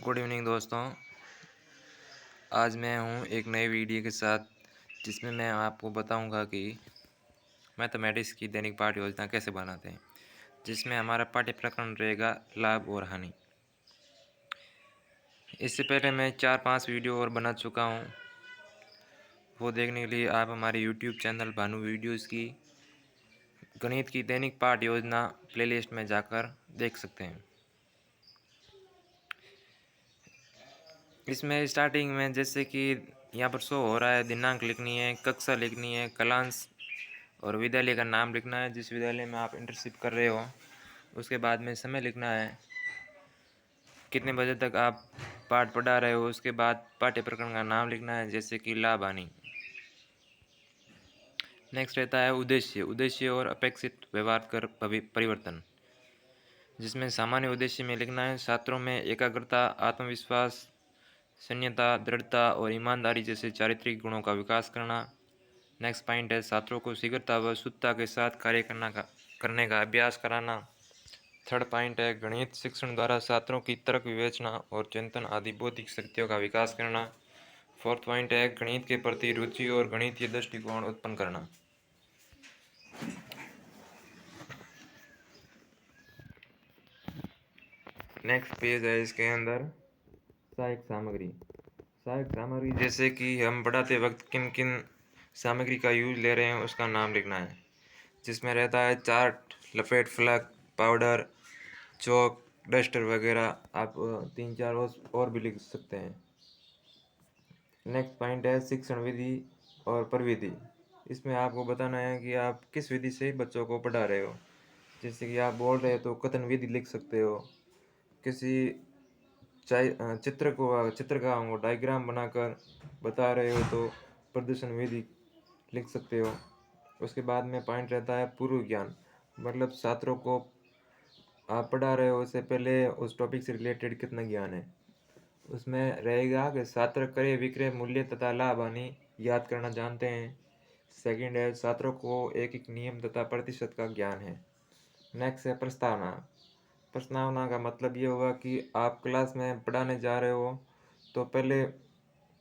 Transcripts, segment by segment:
Good evening दोस्तों। आज मैं हूँ एक नई वीडियो के साथ जिसमें मैं आपको बताऊंगा कि मैथमेटिक्स की दैनिक पाठ्य योजना कैसे बनाते हैं, जिसमें हमारा पाठ्य प्रकरण रहेगा लाभ और हानि। इससे पहले मैं 4-5 वीडियो और बना चुका हूँ। वो देखने के लिए आप हमारे यूट्यूब चैनल भानु वीडियोज़ की गणित की दैनिक पाठ्य योजना प्लेलिस्ट में जाकर देख सकते हैं। इसमें स्टार्टिंग में जैसे कि यहाँ पर शो हो रहा है, दिनांक लिखनी है, कक्षा लिखनी है, क्लास और विद्यालय का नाम लिखना है, जिस विद्यालय में आप इंटर्नशिप कर रहे हो। उसके बाद में समय लिखना है, कितने बजे तक आप पाठ पढ़ा रहे हो। उसके बाद पाठ्य प्रकरण का नाम लिखना है, जैसे कि लाभ हानि। नेक्स्ट रहता है उद्देश्य। उद्देश्य और अपेक्षित व्यवहार कर परिवर्तन, जिसमें सामान्य उद्देश्य में लिखना है छात्रों में एकाग्रता, आत्मविश्वास, संयमता, दृढ़ता और ईमानदारी जैसे चारित्रिक गुणों का विकास करना। नेक्स्ट पॉइंट है छात्रों को शीघ्रता व शुद्धता के साथ कार्य करने का अभ्यास कराना। थर्ड पॉइंट है गणित शिक्षण द्वारा छात्रों की तर्क विवेचना और चिंतन आदि बौद्धिक शक्तियों का विकास करना। फोर्थ पॉइंट है गणित के प्रति रुचि और गणितीय दृष्टिकोण उत्पन्न करना। नेक्स्ट पेज है, इसके अंदर सहायक सामग्री। सहायक सामग्री जैसे कि हम पढ़ाते वक्त किन किन सामग्री का यूज ले रहे हैं उसका नाम लिखना है, जिसमें रहता है चार्ट, लपेट फलक, पाउडर, चौक, डस्टर वगैरह। आप 3-4 और भी लिख सकते हैं। नेक्स्ट पॉइंट है शिक्षण विधि और प्रविधि। इसमें आपको बताना है कि आप किस विधि से बच्चों को पढ़ा रहे हो। जैसे कि आप बोल रहे हो तो कथन विधि लिख सकते हो। किसी चित्र का डायग्राम बनाकर बता रहे हो तो प्रदर्शन विधि लिख सकते हो। उसके बाद में पॉइंट रहता है पूर्व ज्ञान, मतलब छात्रों को आप पढ़ा रहे हो उससे पहले उस टॉपिक से रिलेटेड कितना ज्ञान है। उसमें रहेगा कि छात्र क्रय विक्रय मूल्य तथा लाभ हानि याद करना जानते हैं। सेकंड है छात्रों को एक एक नियम तथा प्रतिशत का ज्ञान है। नेक्स्ट है प्रस्तावना। प्रस्तावना का मतलब ये होगा कि आप क्लास में पढ़ाने जा रहे हो तो पहले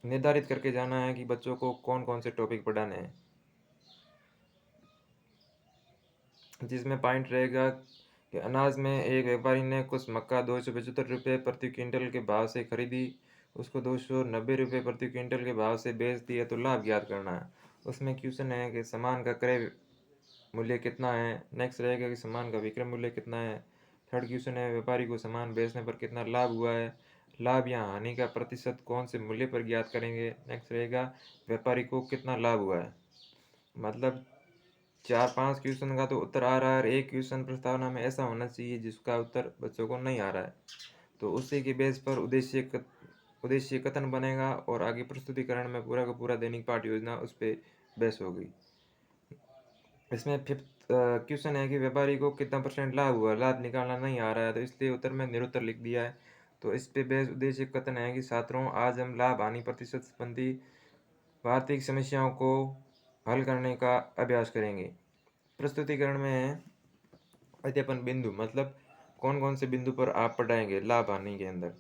निर्धारित करके जाना है कि बच्चों को कौन कौन से टॉपिक पढ़ाने हैं, जिसमें पॉइंट रहेगा कि अनाज में एक व्यापारी ने कुछ मक्का 275 रुपये प्रति क्विंटल के भाव से खरीदी, उसको 290 रुपये प्रति क्विंटल के भाव से बेच दिया, तो लाभ ज्ञात करना है। उसमें क्वेश्चन है कि सामान का क्रय मूल्य कितना है। नेक्स्ट रहेगा कि सामान का विक्रय मूल्य कितना है। थर्ड क्वेश्चन है व्यापारी को सामान बेचने पर कितना लाभ हुआ है। लाभ या हानि का प्रतिशत कौन से मूल्य पर ज्ञात करेंगे। नेक्स्ट रहेगा व्यापारी को कितना लाभ हुआ है। मतलब 4-5 क्वेश्चन का तो उत्तर आ रहा है और एक क्वेश्चन प्रस्तावना में ऐसा होना चाहिए जिसका उत्तर बच्चों को नहीं आ रहा है। तो उसी के बेस पर उद्देश्य कथन बनेगा और आगे प्रस्तुतिकरण में पूरा का पूरा दैनिक पाठ योजना उस पर बेस होगी। इसमें फिफ्थ क्वेश्चन है कि व्यापारी को कितना % लाभ हुआ। लाभ निकालना नहीं आ रहा है तो इसलिए उत्तर में निरुत्तर लिख दिया है। तो इस पे बेस उद्देश्य कथन है कि छात्रों आज हम लाभ हानि प्रतिशत संबंधी आर्थिक समस्याओं को हल करने का अभ्यास करेंगे। प्रस्तुतिकरण में है अध्यापन बिंदु, मतलब कौन कौन से बिंदु पर आप पढ़ाएंगे लाभ हानि के अंदर।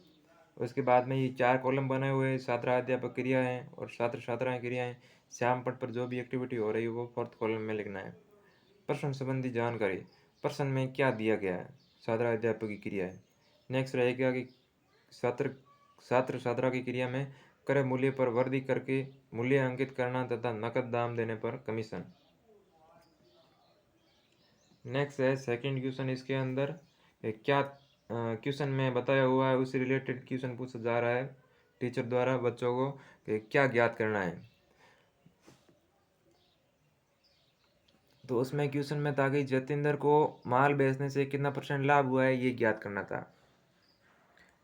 उसके बाद में ये 4 कॉलम बने हुए हैं, छात्र अध्यापक क्रियाएं और छात्र छात्राएं क्रियाएं। श्याम पट पर जो भी एक्टिविटी हो रही है वो 4th कॉलम में लिखना है। प्रश्न संबंधी जानकारी, प्रश्न में क्या दिया गया है, छात्र अध्यापक की क्रिया है। नेक्स्ट रहेगा कि छात्र छात्र छात्रा की क्रिया में क्रय मूल्य पर वृद्धि करके मूल्य अंकित करना तथा नकद दाम देने पर कमीशन। नेक्स्ट है सेकंड क्वेश्चन। इसके अंदर क्या क्वेश्चन में बताया हुआ है उससे रिलेटेड क्वेश्चन पूछा जा रहा है टीचर द्वारा बच्चों को कि क्या ज्ञात करना है। तो उसमें क्वेश्चन में था कि जतेंद्र को माल बेचने से कितना % लाभ हुआ है, ये ज्ञात करना था।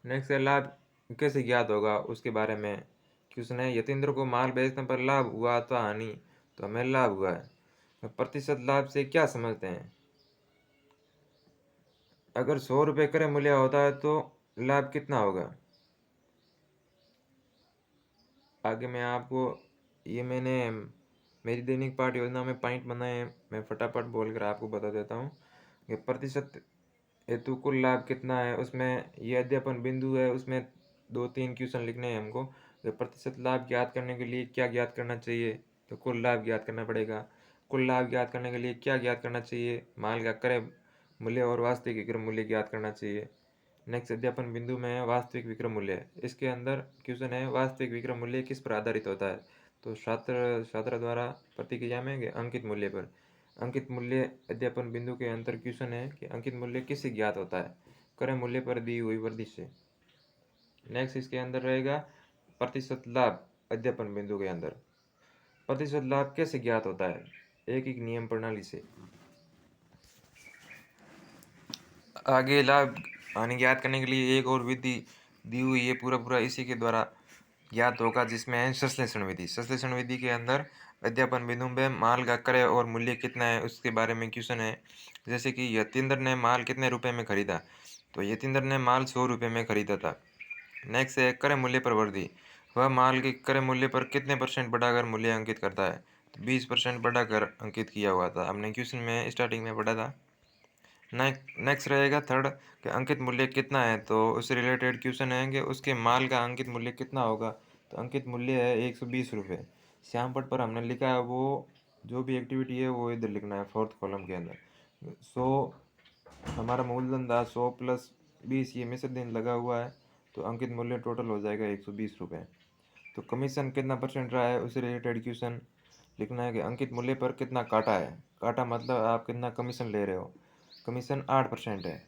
नेक्स्ट है लाभ कैसे ज्ञात होगा, उसके बारे में क्वेश्चन है। यतेंद्र को माल बेचने पर लाभ हुआ अथवा हानि, तो हमें लाभ हुआ है। तो प्रतिशत लाभ से क्या समझते हैं। अगर 100 रुपये क्रय मूल्य होता है तो लाभ कितना होगा। आगे मैं आपको मैंने मेरी दैनिक पाठ योजना में पॉइंट बनाए हैं, मैं फटाफट बोलकर आपको बता देता हूँ कि प्रतिशत हेतु कुल लाभ कितना है। उसमें यह अध्यापन बिंदु है, उसमें 2-3 क्वेश्चन लिखने हैं हमको। तो प्रतिशत लाभ ज्ञात करने के लिए क्या ज्ञात करना चाहिए? तो कुल लाभ ज्ञात करना पड़ेगा। कुल लाभ ज्ञात करने के लिए क्या ज्ञात करना चाहिए? माल का क्रय मूल्य और वास्तविक विक्रय मूल्य ज्ञात करना चाहिए। नेक्स्ट अध्यापन बिंदु में है वास्तविक विक्रय मूल्य। इसके अंदर क्वेश्चन है वास्तविक विक्रय मूल्य किस पर आधारित होता है? तो छात्र द्वारा प्रतिक्रिया में अंकित मूल्य पर। अंकित मूल्य अध्यापन बिंदु के अंतर क्वेश्चन है कि अंकित मूल्य किससे ज्ञात होता है? क्रय मूल्य पर दी हुई वृद्धि से। नेक्स्ट इसके अंदर रहेगा प्रतिशत लाभ अध्यापन बिंदु के अंदर। प्रतिशत लाभ कैसे ज्ञात होता है? एक नियम प्रणाली से। आगे लाभ हानि ज्ञात करने के लिए एक और विधि दी हुई है, पूरा इसी के द्वारा ज्ञात होगा, जिसमें है संश्लेषण विधि। संश्लेषण विधि के अंदर अध्यापन बिंदु में माल का क्रय और मूल्य कितना है उसके बारे में क्वेश्चन है। जैसे कि यतीन्द्र ने माल कितने रुपए में खरीदा? तो यतीन्द्र ने माल 100 रुपये में खरीदा था। नेक्स्ट है क्रय मूल्य पर वृद्धि। वह माल के क्रय मूल्य पर कितने % बढ़ाकर मूल्य अंकित करता है? तो 20% बढ़ाकर अंकित किया हुआ था, हमने क्वेश्चन में स्टार्टिंग में पढ़ा था। नेक्स्ट रहेगा थर्ड कि अंकित मूल्य कितना है। तो उससे रिलेटेड क्वेश्चन है कि उसके माल का अंकित मूल्य कितना होगा? तो अंकित मूल्य है 120 रुपये। श्याम पट पर हमने लिखा है वो जो भी एक्टिविटी है वो इधर लिखना है 4th कॉलम के अंदर। 100 हमारा मूलधन था, 100 + 20 ये मिश्र दिन लगा हुआ है, तो अंकित मूल्य टोटल हो जाएगा 120 रुपये। तो कमीशन कितना % रहा है उससे रिलेटेड क्वेश्चन लिखना है कि अंकित मूल्य पर कितना काटा है। काटा मतलब आप कितना कमीशन ले रहे हो। कमीशन 8% है।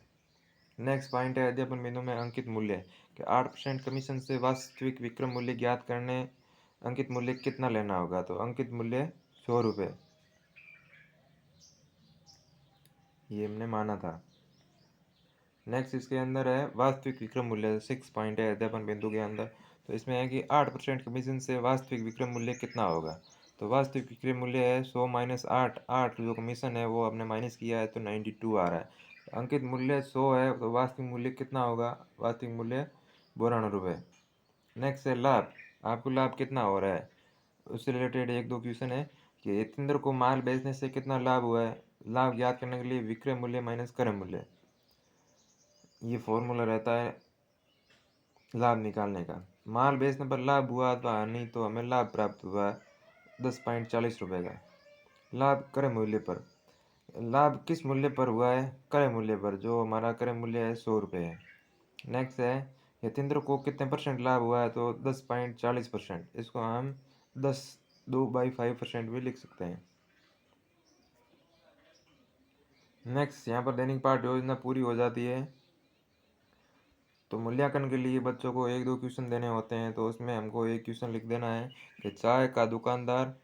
नेक्स्ट पॉइंट है अध्यापन बिंदु में अंकित मूल्य कि 8% कमीशन से वास्तविक विक्रय मूल्य ज्ञात करने अंकित मूल्य कितना लेना होगा? तो अंकित मूल्य 100 रुपये ये हमने माना था। नेक्स्ट इसके अंदर है वास्तविक विक्रय मूल्य। 6 पॉइंट है अध्यापन बिंदु के अंदर। तो इसमें है कि 8% कमीशन से वास्तविक विक्रय मूल्य कितना होगा? तो वास्तविक विक्रय मूल्य है 100 - 8। 8 जो कमीशन है वो हमने माइनस किया है तो 92 आ रहा है। अंकित मूल्य 100 है तो वास्तविक मूल्य कितना होगा? वास्तविक मूल्य 92 रुपये। नेक्स्ट है लाभ। आपको लाभ कितना हो रहा है उससे रिलेटेड 1-2 क्वेश्चन है कि यतीन्द्र को माल बेचने से कितना लाभ हुआ है? लाभ ज्ञात करने के लिए विक्रय मूल्य माइनस क्रय मूल्य, ये फॉर्मूला रहता है लाभ निकालने का। माल बेचने पर लाभ हुआ अथवा हानि, तो हमें लाभ प्राप्त हुआ 10.40 रुपये का। लाभ क्रय मूल्य पर। लाभ किस मूल्य पर हुआ है? क्रय मूल्य पर, जो हमारा क्रय मूल्य है 100 रुपये है। नेक्स्ट है यतीन्द्र को कितने % लाभ हुआ है? तो 10.40%। इसको हम 2/5% भी लिख सकते हैं। नेक्स्ट यहाँ पर दैनिक पाठ योजना पूरी हो जाती है। तो मूल्यांकन के लिए बच्चों को 1-2 क्वेश्चन देने होते हैं। तो उसमें हमको एक क्वेश्चन लिख देना है कि चाय का दुकानदार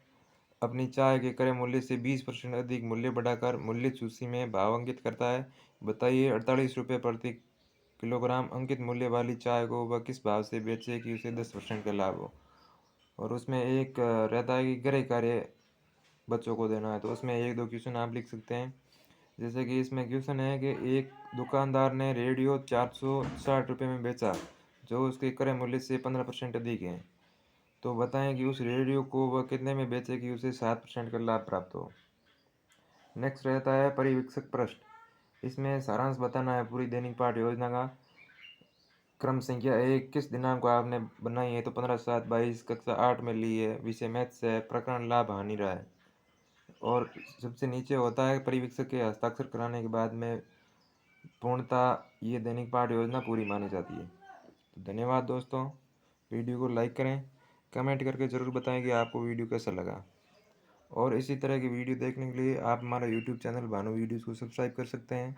अपनी चाय के क्रय मूल्य से 20% अधिक मूल्य बढ़ाकर मूल्य सूची में भाव अंकित करता है। बताइए 48 रुपये प्रति किलोग्राम अंकित मूल्य वाली चाय को वह किस भाव से बेचे कि उसे 10% का लाभ हो। और उसमें एक रहता है कि गृह कार्य बच्चों को देना है। तो उसमें 1-2 क्वेश्चन आप लिख सकते हैं। जैसे कि इसमें क्वेश्चन है कि एक दुकानदार ने रेडियो 460 रुपये में बेचा, जो उसके क्रय मूल्य से 15% अधिक है। तो बताएं कि उस रेडियो को वह कितने में बेचे कि उसे 7% का लाभ प्राप्त हो। नेक्स्ट रहता है परिवीक्षक पृष्ठ। इसमें सारांश बताना है पूरी दैनिक पाठ योजना का। क्रम संख्या 1 किस दिनांक को आपने बनाई है? तो 15/7/22 कक्षा 8 में ली है। विषय मैथ्स है। प्रकरण लाभ हानि रहा है। और सबसे नीचे होता है परिवीक्षक के हस्ताक्षर कराने के बाद में पूर्णतः ये दैनिक पाठ योजना पूरी मानी जाती है। तो धन्यवाद दोस्तों। वीडियो को लाइक करें, कमेंट करके ज़रूर बताएं कि आपको वीडियो कैसा लगा। और इसी तरह की वीडियो देखने के लिए आप हमारा यूट्यूब चैनल भानु वीडियोज़ को सब्सक्राइब कर सकते हैं।